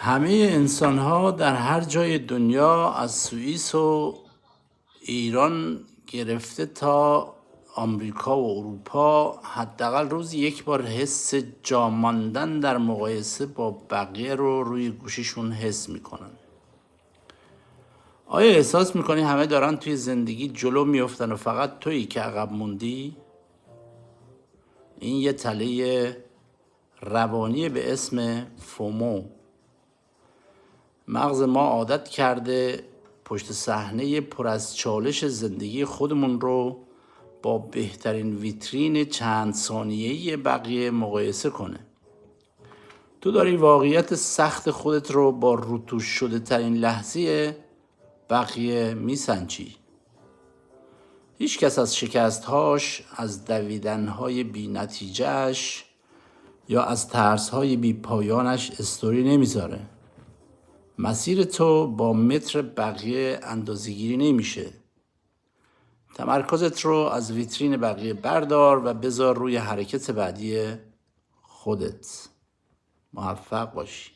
همه انسان ها در هر جای دنیا از سوئیس و ایران گرفته تا آمریکا و اروپا حداقل روزی یک بار حس جا ماندن در مقایسه با بقیه رو روی گوشیشون حس میکنن. آیا احساس میکنی همه دارن توی زندگی جلو میفتن و فقط تویی که عقب موندی؟ این یه تله روانی به اسم فومو. مغز ما عادت کرده پشت صحنه پر از چالش زندگی خودمون رو با بهترین ویترین چند ثانیه‌ای بقیه مقایسه کنه. تو داری واقعیت سخت خودت رو با روتوش شده ترین لحظه بقیه میسنجی. هیچ کس از شکستهاش، از دویدنهای بی نتیجهش یا از ترسهای بی پایانش استوری نمیذاره. مسیر تو با متر بقیه اندازه‌گیری نمیشه. تمرکزت رو از ویترین بقیه بردار و بذار روی حرکت بعدی خودت. موفق باشی.